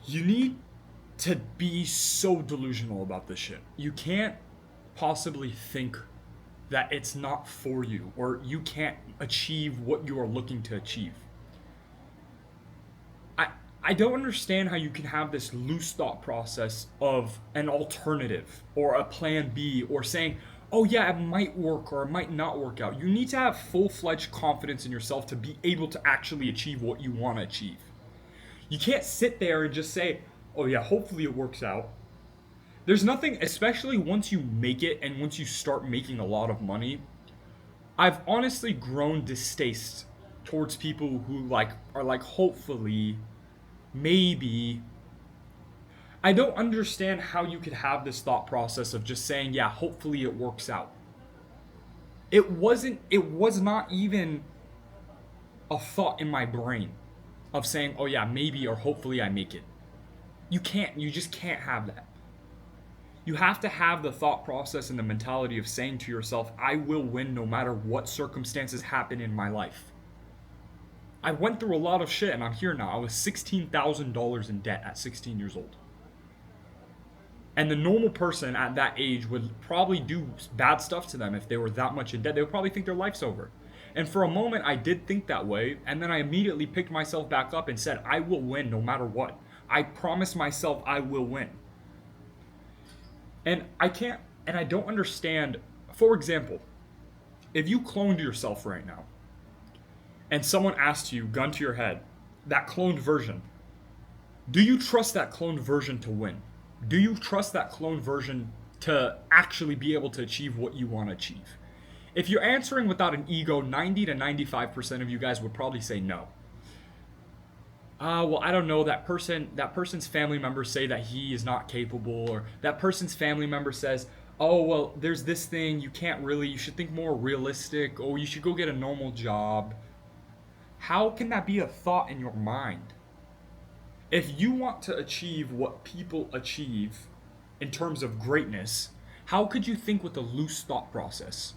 You need to be so delusional about this shit. You can't possibly think that it's not for you or you can't achieve what you are looking to achieve. I I don't understand how you can have this loose thought process of an alternative or a plan B or saying, "Oh yeah, it might work or it might not work out." You need to have full-fledged confidence in yourself to be able to actually achieve what you want to achieve. You can't sit there and just say, "Oh yeah, hopefully it works out." There's nothing, especially once you make it and once you start making a lot of money. I've honestly grown distaste towards people who are like hopefully, maybe. I don't understand how you could have this thought process of just saying, "Yeah, hopefully it works out." It was not even a thought in my brain of saying, "Oh yeah, maybe or hopefully I make it." You just can't have that. You have to have the thought process and the mentality of saying to yourself, "I will win no matter what circumstances happen in my life." I went through a lot of shit and I'm here now. I was $16,000 in debt at 16 years old. And the normal person at that age would probably do bad stuff to them if they were that much in debt. They would probably think their life's over. And for a moment, I did think that way. And then I immediately picked myself back up and said, "I will win no matter what. I promise myself I will win." And I don't understand. For example, if you cloned yourself right now and someone asked you, gun to your head, that cloned version, do you trust that cloned version to win? Do you trust that cloned version to actually be able to achieve what you want to achieve? If you're answering without an ego, 90 to 95% of you guys would probably say no. Well, I don't know. That person's family members say that he is not capable, or that person's family member says, "Oh, well, there's this thing you can't really. You should think more realistic. Oh, you should go get a normal job." How can that be a thought in your mind? If you want to achieve what people achieve in terms of greatness, how could you think with a loose thought process?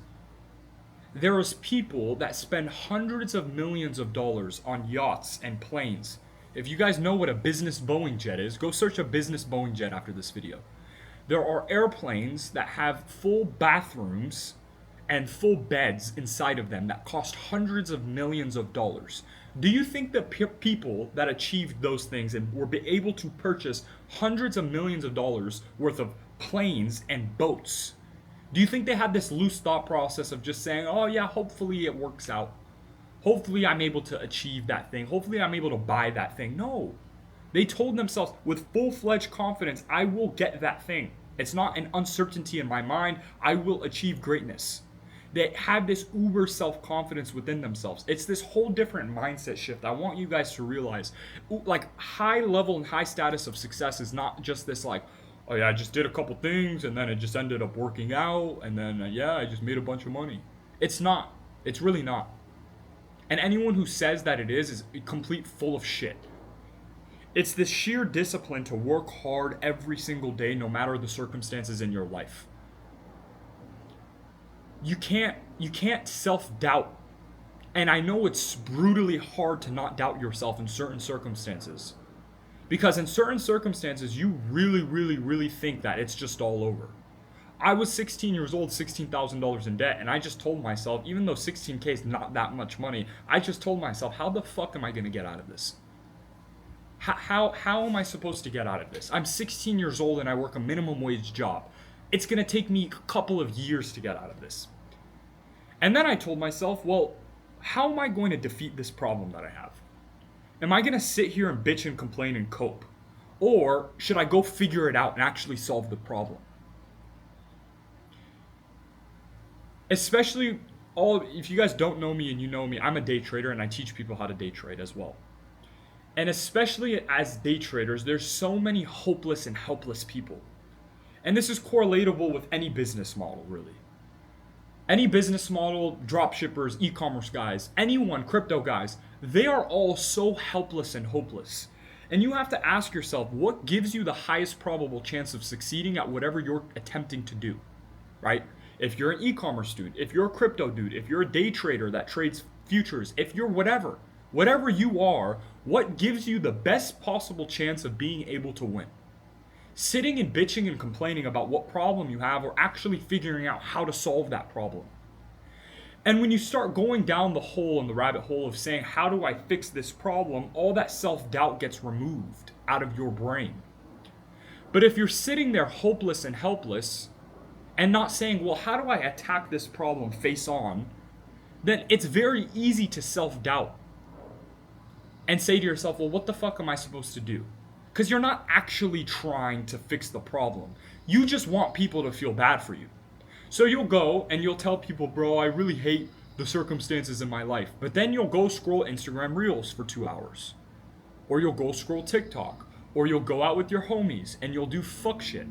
There is people that spend hundreds of millions of dollars on yachts and planes. If you guys know what a business Boeing jet is, go search a business Boeing jet after this video. There are airplanes that have full bathrooms and full beds inside of them that cost hundreds of millions of dollars. Do you think the people that achieved those things and were able to purchase hundreds of millions of dollars worth of planes and boats, do you think they had this loose thought process of just saying, "Oh yeah, hopefully it works out. Hopefully I'm able to achieve that thing. Hopefully I'm able to buy that thing"? No. They told themselves with full-fledged confidence, "I will get that thing. It's not an uncertainty in my mind. I will achieve greatness." They have this uber self-confidence within themselves. It's this whole different mindset shift. I want you guys to realize, like, high level and high status of success is not just this like, "Oh yeah, I just did a couple things and then it just ended up working out and then yeah, I just made a bunch of money." It's not. It's really not. And anyone who says that it is complete full of shit. It's the sheer discipline to work hard every single day, no matter the circumstances in your life. You can't self-doubt. And I know it's brutally hard to not doubt yourself in certain circumstances. Because in certain circumstances, you really, really, really think that it's just all over. I was 16 years old, $16,000 in debt, and I just told myself, even though 16K is not that much money, I just told myself, how the fuck am I going to get out of this? How am I supposed to get out of this? I'm 16 years old and I work a minimum wage job. It's going to take me a couple of years to get out of this. And then I told myself, well, how am I going to defeat this problem that I have? Am I going to sit here and bitch and complain and cope? Or should I go figure it out and actually solve the problem? Especially if you guys don't know me and you know me, I'm a day trader and I teach people how to day trade as well. And especially as day traders, there's so many hopeless and helpless people. And this is correlatable with any business model, really. Any business model, drop shippers, e-commerce guys, anyone, crypto guys, they are all so helpless and hopeless. And you have to ask yourself, what gives you the highest probable chance of succeeding at whatever you're attempting to do, right? If you're an e-commerce dude, if you're a crypto dude, if you're a day trader that trades futures, if you're whatever you are, What gives you the best possible chance of being able to win? Sitting and bitching and complaining about what problem you have, or actually figuring out how to solve that problem. And when you start going down the hole and the rabbit hole of saying, how do I fix this problem? All that self-doubt gets removed out of your brain. But if you're sitting there hopeless and helpless and not saying, well, how do I attack this problem face on? Then it's very easy to self-doubt and say to yourself, well, what the fuck am I supposed to do? Because you're not actually trying to fix the problem. You just want people to feel bad for you. So you'll go and you'll tell people, bro, I really hate the circumstances in my life. But then you'll go scroll Instagram Reels for 2 hours. Or you'll go scroll TikTok. Or you'll go out with your homies and you'll do fuck shit.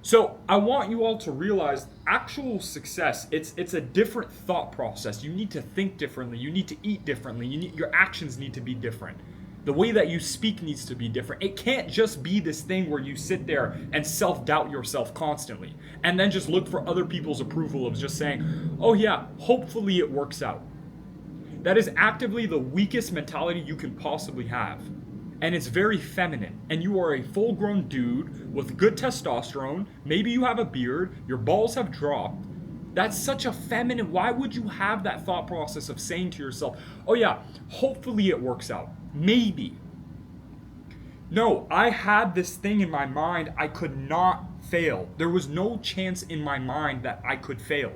So I want you all to realize actual success, it's a different thought process. You need to think differently. You need to eat differently. Your actions need to be different. The way that you speak needs to be different. It can't just be this thing where you sit there and self-doubt yourself constantly and then just look for other people's approval of just saying, oh yeah, hopefully it works out. That is actively the weakest mentality you can possibly have. And it's very feminine. And you are a full-grown dude with good testosterone. Maybe you have a beard. Your balls have dropped. That's such a feminine. Why would you have that thought process of saying to yourself, oh yeah, hopefully it works out. Maybe. No, I had this thing in my mind. I could not fail. There was no chance in my mind that I could fail.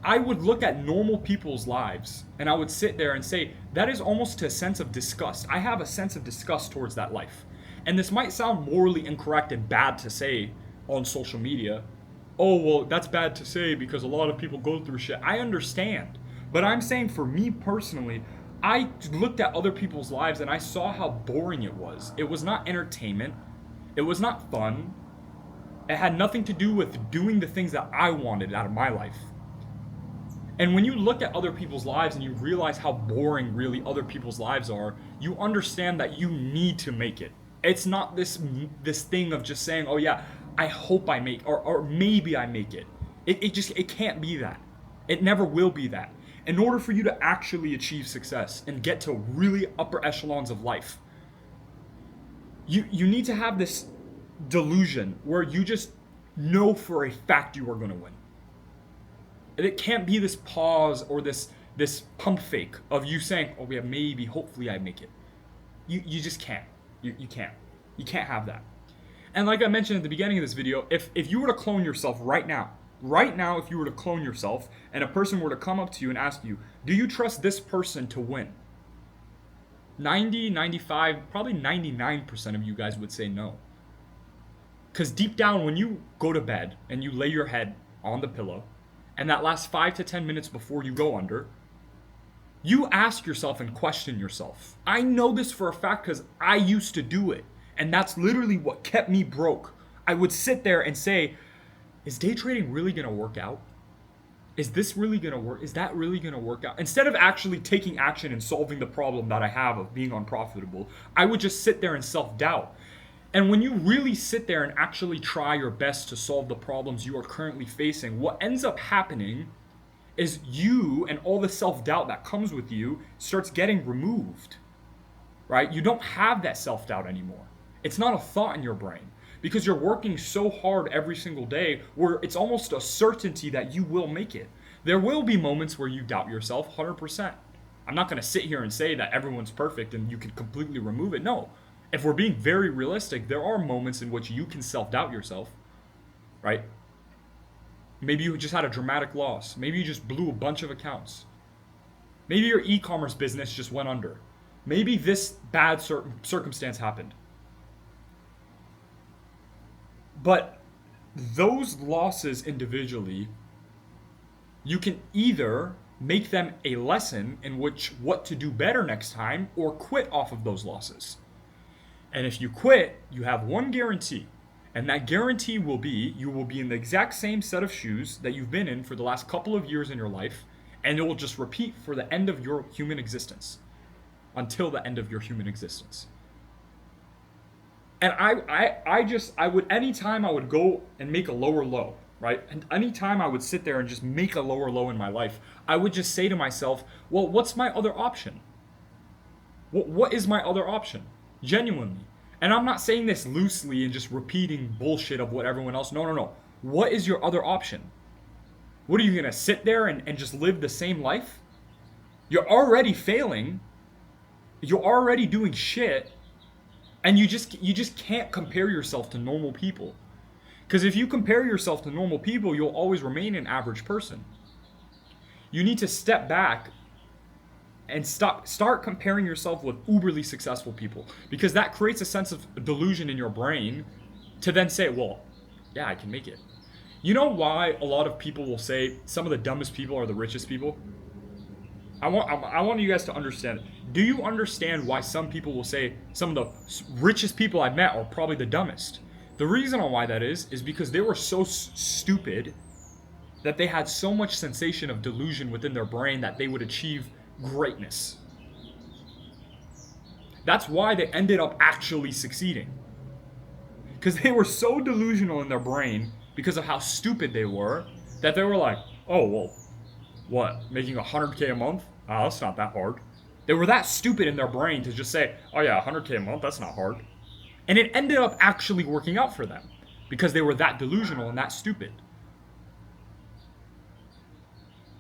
I would look at normal people's lives and I would sit there and say, that is almost a sense of disgust. I have a sense of disgust towards that life. And this might sound morally incorrect and bad to say on social media. Oh, well, that's bad to say because a lot of people go through shit. I understand. But I'm saying for me personally, I looked at other people's lives and I saw how boring it was. It was not entertainment. It was not fun. It had nothing to do with doing the things that I wanted out of my life. And when you look at other people's lives and you realize how boring really other people's lives are, you understand that you need to make it. It's not this thing of just saying, oh yeah, I hope I make, or maybe I make it. It can't be that. It never will be that. In order for you to actually achieve success and get to really upper echelons of life, you need to have this delusion where you just know for a fact you are going to win. It can't be this pause or this pump fake of you saying, oh yeah, maybe, hopefully I make it. You just can't. You can't. You can't have that. And like I mentioned at the beginning of this video, if you were to clone yourself right now, if you were to clone yourself and a person were to come up to you and ask you, do you trust this person to win? 90, 95, probably 99% of you guys would say no. Because deep down, when you go to bed and you lay your head on the pillow, and that last 5 to 10 minutes before you go under, you ask yourself and question yourself. I know this for a fact because I used to do it. And that's literally what kept me broke. I would sit there and say, is day trading really going to work out? Is this really going to work? Is that really going to work out? Instead of actually taking action and solving the problem that I have of being unprofitable, I would just sit there and self-doubt. And when you really sit there and actually try your best to solve the problems you are currently facing, what ends up happening is you and all the self-doubt that comes with you starts getting removed, right? You don't have that self-doubt anymore. It's not a thought in your brain because you're working so hard every single day where it's almost a certainty that you will make it. There will be moments where you doubt yourself 100%. I'm not going to sit here and say that everyone's perfect and you can completely remove it. No. If we're being very realistic, there are moments in which you can self-doubt yourself, right? Maybe you just had a dramatic loss. Maybe you just blew a bunch of accounts. Maybe your e-commerce business just went under. Maybe this bad circumstance happened. But those losses individually, you can either make them a lesson in which what to do better next time or quit off of those losses. And if you quit, you have one guarantee. And that guarantee will be you will be in the exact same set of shoes that you've been in for the last couple of years in your life, and it will just repeat for the end of your human existence. Until the end of your human existence. And I would, anytime I would go and make a lower low, right? And anytime I would sit there and just make a lower low in my life, I would just say to myself, well, what's my other option? What is my other option? Genuinely. And I'm not saying this loosely and just repeating bullshit of what everyone else. No, no, no. What is your other option? What are you gonna sit there and just live the same life? You're already failing. You're already doing shit. And you just can't compare yourself to normal people. Because if you compare yourself to normal people, you'll always remain an average person. You need to step back and start comparing yourself with uberly successful people, because that creates a sense of delusion in your brain to then say, well, yeah, I can make it. You know why a lot of people will say some of the dumbest people are the richest people? I want you guys to understand. Do you understand why some people will say some of the richest people I've met are probably the dumbest? The reason on why that is because they were so stupid that they had so much sensation of delusion within their brain that they would achieve greatness. That's why they ended up actually succeeding. Because they were so delusional in their brain because of how stupid they were that they were like, oh, well, what, making 100K a month? Oh, that's not that hard. They were that stupid in their brain to just say, oh yeah, 100K a month, that's not hard. And it ended up actually working out for them because they were that delusional and that stupid.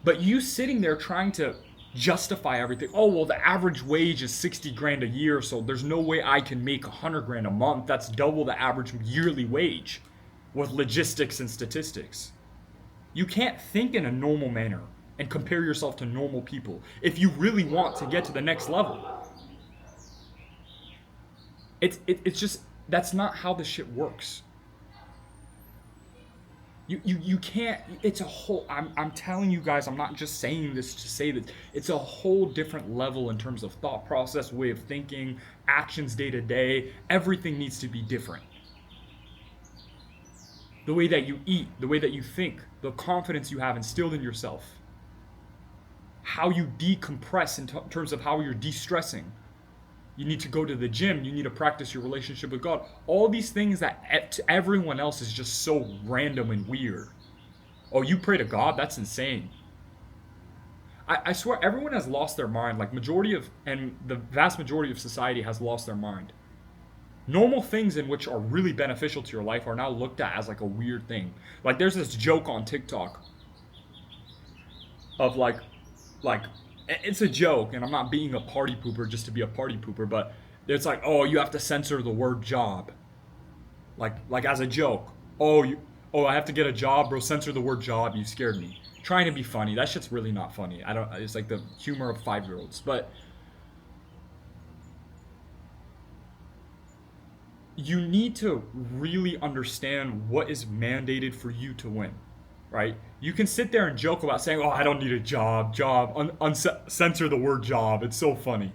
But you sitting there trying to justify everything. Oh, well, the average wage is 60 grand a year, so there's no way I can make 100 grand a month. That's double the average yearly wage with logistics and statistics. You can't think in a normal manner and compare yourself to normal people if you really want to get to the next level. It's just, that's not how this shit works. You can't, it's a whole, I'm telling you guys, I'm not just saying this to say that, it's a whole different level in terms of thought process, way of thinking, actions day to day. Everything needs to be different. The way that you eat, the way that you think, the confidence you have instilled in yourself, how you decompress in terms of how you're de-stressing. You need to go to the gym. You need to practice your relationship with God. All these things that to everyone else is just so random and weird. Oh, you pray to God? That's insane. I swear everyone has lost their mind. Like the vast majority of society has lost their mind. Normal things in which are really beneficial to your life are now looked at as like a weird thing. Like there's this joke on TikTok of like it's a joke, and I'm not being a party pooper just to be a party pooper, but it's like, oh, you have to censor the word job. Like as a joke. Oh, I have to get a job, bro, censor the word job, you scared me. Trying to be funny. That shit's really not funny. It's like the humor of 5-year-olds. But you need to really understand what is mandated for you to win. Right? You can sit there and joke about saying, oh, I don't need a job, censor the word job, it's so funny.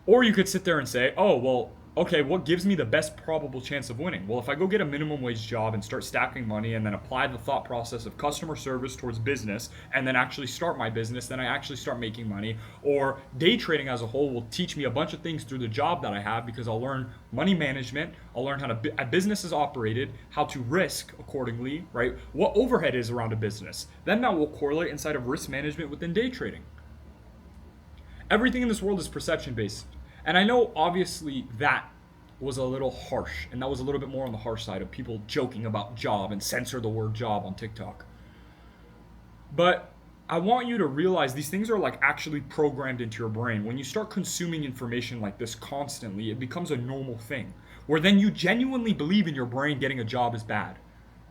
Or you could sit there and say, oh, well, okay, what gives me the best probable chance of winning? Well, if I go get a minimum wage job and start stacking money and then apply the thought process of customer service towards business and then actually start my business, then I actually start making money. Or day trading as a whole will teach me a bunch of things through the job that I have, because I'll learn money management, I'll learn how a business is operated, how to risk accordingly, right? What overhead is around a business. Then that will correlate inside of risk management within day trading. Everything in this world is perception based. And I know obviously that was a little harsh, and that was a little bit more on the harsh side of people joking about job and censor the word job on TikTok. But I want you to realize these things are like actually programmed into your brain. When you start consuming information like this constantly, it becomes a normal thing, where then you genuinely believe in your brain getting a job is bad.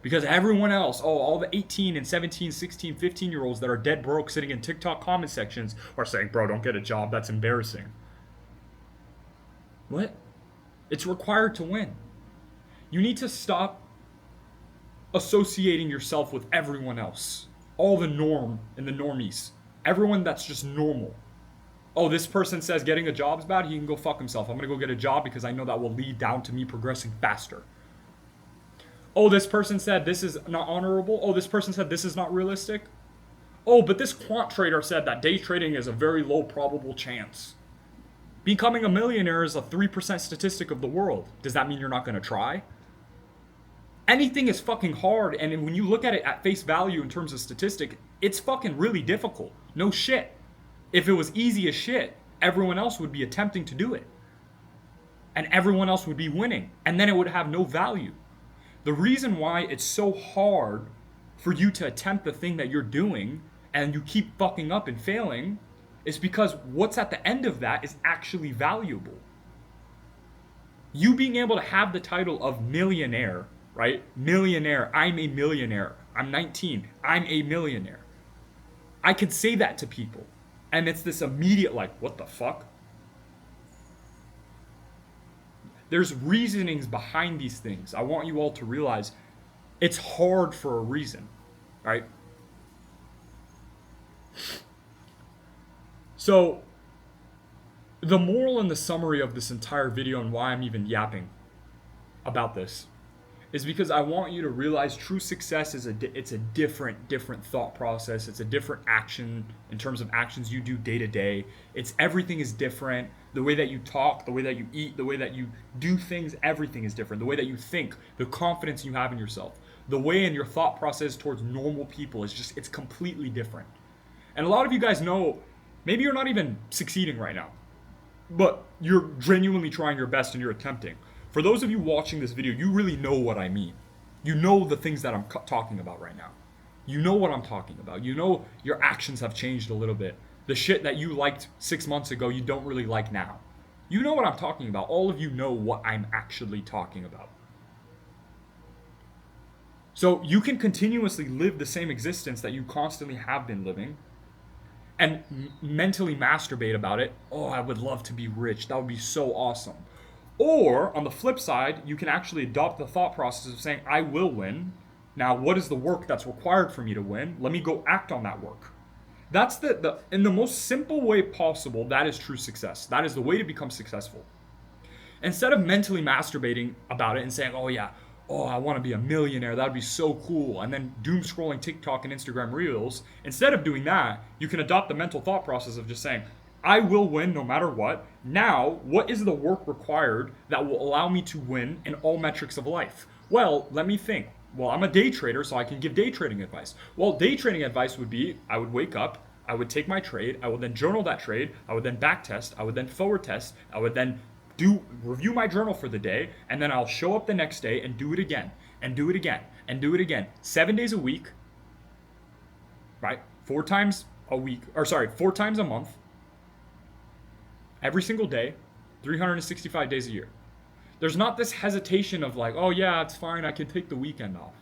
Because everyone else, all the 18 and 17, 16, 15-year-olds that are dead broke sitting in TikTok comment sections are saying, bro, don't get a job, that's embarrassing. What? It's required to win. You need to stop associating yourself with everyone else. All the norm and the normies. Everyone that's just normal. Oh, this person says getting a job is bad, he can go fuck himself. I'm gonna go get a job because I know that will lead down to me progressing faster. Oh, this person said this is not honorable. Oh, this person said this is not realistic. Oh, but this quant trader said that day trading is a very low probable chance. Becoming a millionaire is a 3% statistic of the world. Does that mean you're not going to try? Anything is fucking hard, and when you look at it at face value in terms of statistic, it's fucking really difficult. No shit. If it was easy as shit, everyone else would be attempting to do it. And everyone else would be winning. And then it would have no value. The reason why it's so hard for you to attempt the thing that you're doing and you keep fucking up and failing is because what's at the end of that is actually valuable. You being able to have the title of millionaire, right? Millionaire, I'm a millionaire. I'm 19, I'm a millionaire. I could say that to people. And it's this immediate like, what the fuck? There's reasonings behind these things. I want you all to realize it's hard for a reason, right? So, the moral and the summary of this entire video and why I'm even yapping about this is because I want you to realize true success is it's a different thought process. It's a different action in terms of actions you do day to day. It's everything is different. The way that you talk, the way that you eat, the way that you do things, everything is different. The way that you think, the confidence you have in yourself, the way in your thought process towards normal people is it's completely different. And a lot of you guys know, maybe you're not even succeeding right now, but you're genuinely trying your best and you're attempting. For those of you watching this video, you really know what I mean. You know the things that I'm talking about right now. You know what I'm talking about. You know your actions have changed a little bit. The shit that you liked 6 months ago, you don't really like now. You know what I'm talking about. All of you know what I'm actually talking about. So you can continuously live the same existence that you constantly have been living and mentally masturbate about it. Oh, I would love to be rich. That would be so awesome. Or, on the flip side, you can actually adopt the thought process of saying, I will win. Now, what is the work that's required for me to win? Let me go act on that work. That's in the most simple way possible, that is true success. That is the way to become successful. Instead of mentally masturbating about it and saying, oh yeah, I want to be a millionaire, that would be so cool, and then doom scrolling TikTok and Instagram Reels, instead of doing that, you can adopt the mental thought process of just saying, I will win no matter what. Now, what is the work required that will allow me to win in all metrics of life? Well, let me think. Well, I'm a day trader, so I can give day trading advice. Well, day trading advice would be, I would wake up, I would take my trade, I would then journal that trade, I would then back test, I would then forward test, I would then review my journal for the day, and then I'll show up the next day and do it again, and do it again, and do it again. 7 days a week, right? 4 times a month, every single day, 365 days a year. There's not this hesitation of like, oh yeah, it's fine, I can take the weekend off.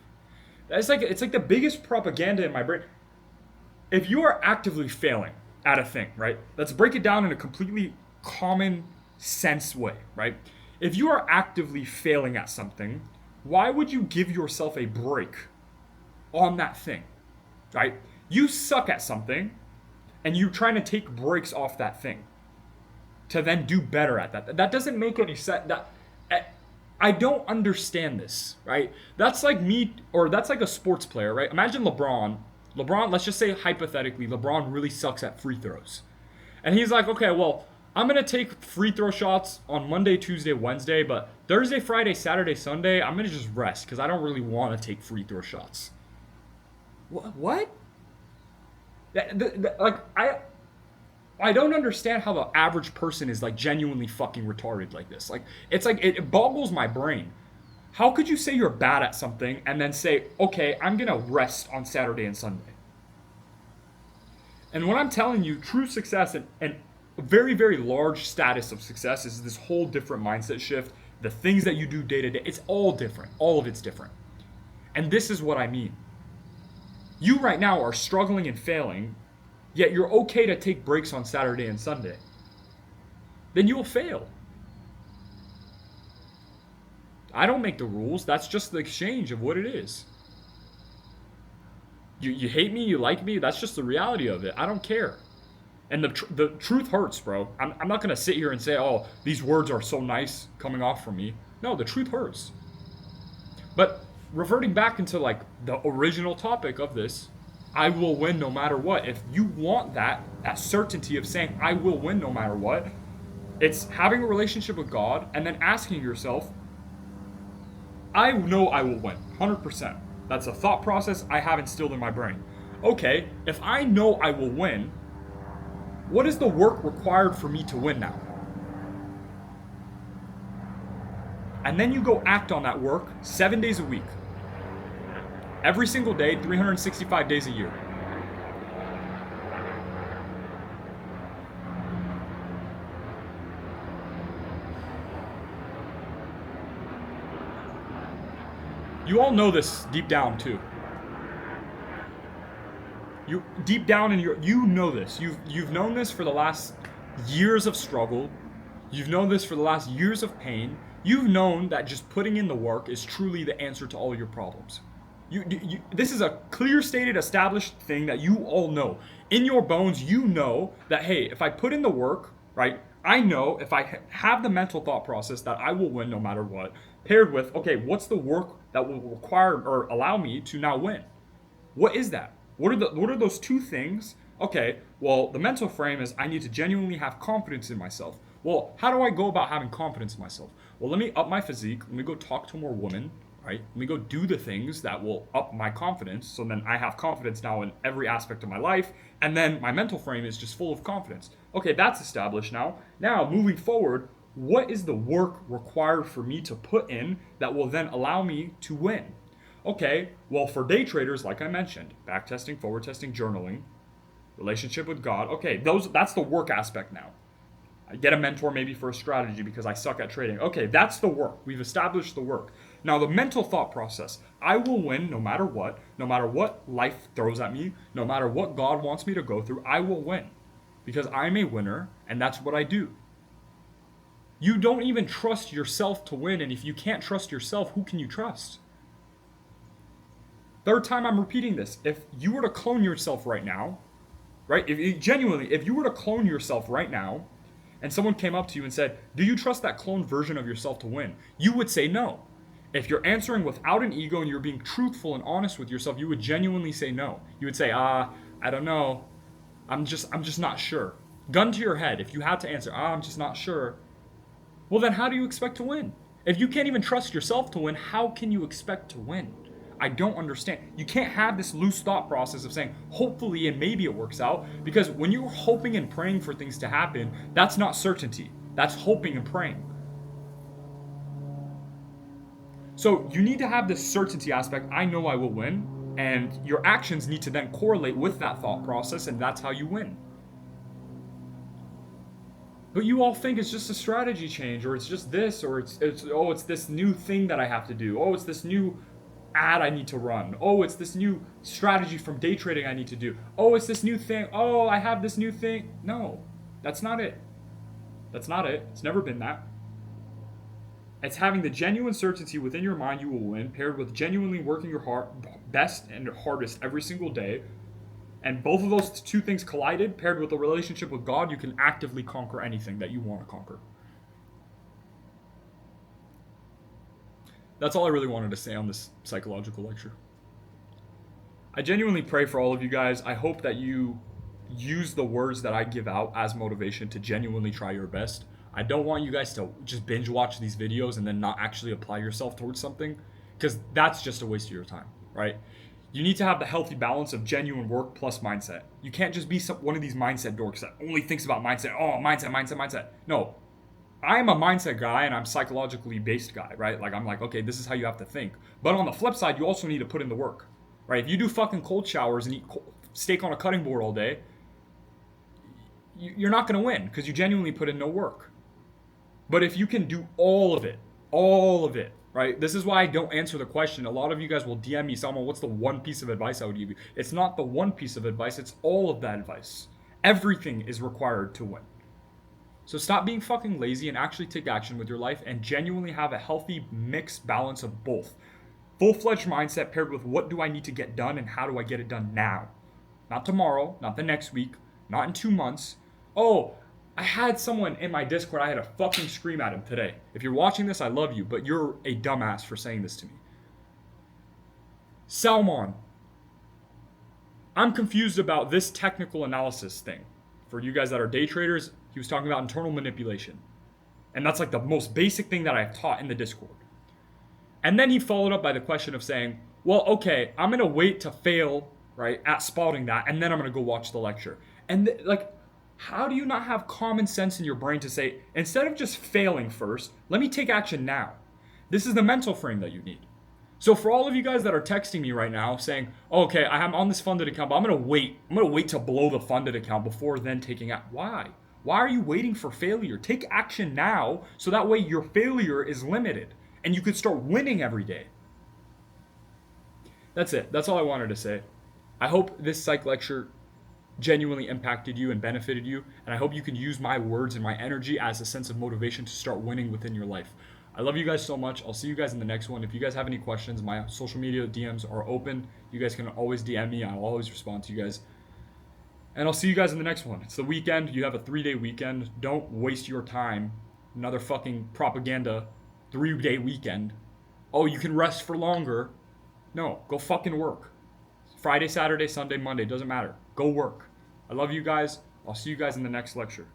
It's like the biggest propaganda in my brain. If you are actively failing at a thing, right? Let's break it down in a completely common sense way, right? If you are actively failing at something, why would you give yourself a break on that thing, right? You suck at something and you're trying to take breaks off that thing to then do better at that. That doesn't make any sense. I don't understand this, right? That's like me, or that's like a sports player, right? Imagine LeBron, let's just say hypothetically, LeBron really sucks at free throws. And he's like, okay, well, I'm going to take free throw shots on Monday, Tuesday, Wednesday, but Thursday, Friday, Saturday, Sunday, I'm going to just rest because I don't really want to take free throw shots. What? I don't understand how the average person is like genuinely fucking retarded like this. Like, it's like, it boggles my brain. How could you say you're bad at something and then say, okay, I'm going to rest on Saturday and Sunday? And when I'm telling you, true success and a very, very large status of success is this whole different mindset shift. The things that you do day to day, it's all different. All of it's different. And this is what I mean. You right now are struggling and failing, yet you're okay to take breaks on Saturday and Sunday. Then you will fail. I don't make the rules. That's just the exchange of what it is. You hate me, you like me, that's just the reality of it. I don't care. And the truth hurts, bro. I'm not going to sit here and say, oh, these words are so nice coming off from me. No, the truth hurts. But reverting back into like the original topic of this, I will win no matter what. If you want that certainty of saying I will win no matter what, it's having a relationship with God and then asking yourself, I know I will win, 100%. That's a thought process I have instilled in my brain. Okay, if I know I will win, What is the work required for me to win now? And then you go act on that work 7 days a week. Every single day, 365 days a year. You all know this deep down too. You deep down in you know this. You've known this for the last years of struggle. You've known this for the last years of pain. You've known that just putting in the work is truly the answer to all your problems. This is a clear stated, established thing that you all know. In your bones, you know that, hey, if I put in the work, right, I know if I have the mental thought process that I will win no matter what, paired with, okay, what's the work that will require or allow me to now win? What is that? What are those two things? Okay, well, the mental frame is I need to genuinely have confidence in myself. Well, how do I go about having confidence in myself? Well, let me up my physique. Let me go talk to more women, right? Let me go do the things that will up my confidence. So then I have confidence now in every aspect of my life. And then my mental frame is just full of confidence. Okay, that's established now. Now, moving forward, what is the work required for me to put in that will then allow me to win? Okay, well, for day traders, like I mentioned, back testing, forward testing, journaling, relationship with God. Okay, that's the work aspect now. I get a mentor maybe for a strategy because I suck at trading. Okay, that's the work. We've established the work. Now, the mental thought process. I will win no matter what life throws at me, no matter what God wants me to go through, I will win. Because I'm a winner, and that's what I do. You don't even trust yourself to win, and if you can't trust yourself, who can you trust? Third time I'm repeating this. If you were to clone yourself right now, right? If you were to clone yourself right now, and someone came up to you and said, do you trust that cloned version of yourself to win? You would say no. If you're answering without an ego and you're being truthful and honest with yourself, you would genuinely say no. You would say, I don't know. I'm just not sure. Gun to your head, if you had to answer, I'm just not sure. Well, then how do you expect to win? If you can't even trust yourself to win, how can you expect to win? I don't understand. You can't have this loose thought process of saying, hopefully and maybe it works out, because when you're hoping and praying for things to happen, that's not certainty. That's hoping and praying. So you need to have this certainty aspect, I know I will win, and your actions need to then correlate with that thought process, and that's how you win. But you all think it's just a strategy change, or it's just this, or it's this new thing that I have to do. Oh, it's this new ad I need to run. Oh, it's this new strategy from day trading I need to do. Oh, it's this new thing. Oh, I have this new thing. No, that's not it. That's not it. It's never been that. It's having the genuine certainty within your mind you will win, paired with genuinely working your best and hardest every single day. And both of those two things collided, paired with a relationship with God, you can actively conquer anything that you want to conquer. That's all I really wanted to say on this psychological lecture. I genuinely pray for all of you guys. I hope that you use the words that I give out as motivation to genuinely try your best. I don't want you guys to just binge watch these videos and then not actually apply yourself towards something, because that's just a waste of your time, right? You need to have the healthy balance of genuine work plus mindset. You can't just be one of these mindset dorks that only thinks about mindset. Oh, mindset. No, I'm a mindset guy and I'm psychologically based guy, right? Like I'm like, okay, this is how you have to think. But on the flip side, you also need to put in the work, right? If you do fucking cold showers and eat steak on a cutting board all day, you're not going to win because you genuinely put in no work. But if you can do all of it, right? This is why I don't answer the question. A lot of you guys will DM me, Salman, what's the one piece of advice I would give you? It's not the one piece of advice, it's all of that advice. Everything is required to win. So stop being fucking lazy and actually take action with your life and genuinely have a healthy mixed balance of both. Full-fledged mindset paired with what do I need to get done and how do I get it done now? Not tomorrow, not the next week, not in 2 months. Oh, I had someone in my Discord, I had to fucking scream at him today. If you're watching this, I love you, but you're a dumbass for saying this to me. Salman, I'm confused about this technical analysis thing. For you guys that are day traders, he was talking about internal manipulation. And that's like the most basic thing that I've taught in the Discord. And then he followed up by the question of saying, well, okay, I'm going to wait to fail, right, at spotting that, and then I'm going to go watch the lecture. And like, How do you not have common sense in your brain to say, instead of just failing first, let me take action now? This is the mental frame that you need. So for all of you guys that are texting me right now saying, oh, okay, I'm on this funded account, but I'm gonna wait. I'm gonna wait to blow the funded account before then taking action. Why? Why are you waiting for failure? Take action now so that way your failure is limited and you could start winning every day. That's it. That's all I wanted to say. I hope this psych lecture genuinely impacted you and benefited you, and I hope you can use my words and my energy as a sense of motivation to start winning within your life. I love you guys so much. I'll see you guys in the next one. If you guys have any questions, my social media DMs are open. You guys can always DM me. I'll always respond to you guys. And I'll see you guys in the next one. It's the weekend. You have a 3-day weekend. Don't waste your time. Another fucking propaganda 3-day weekend. Oh, you can rest for longer. No, go fucking work. Friday, Saturday, Sunday, Monday, doesn't matter. Go work. I love you guys. I'll see you guys in the next lecture.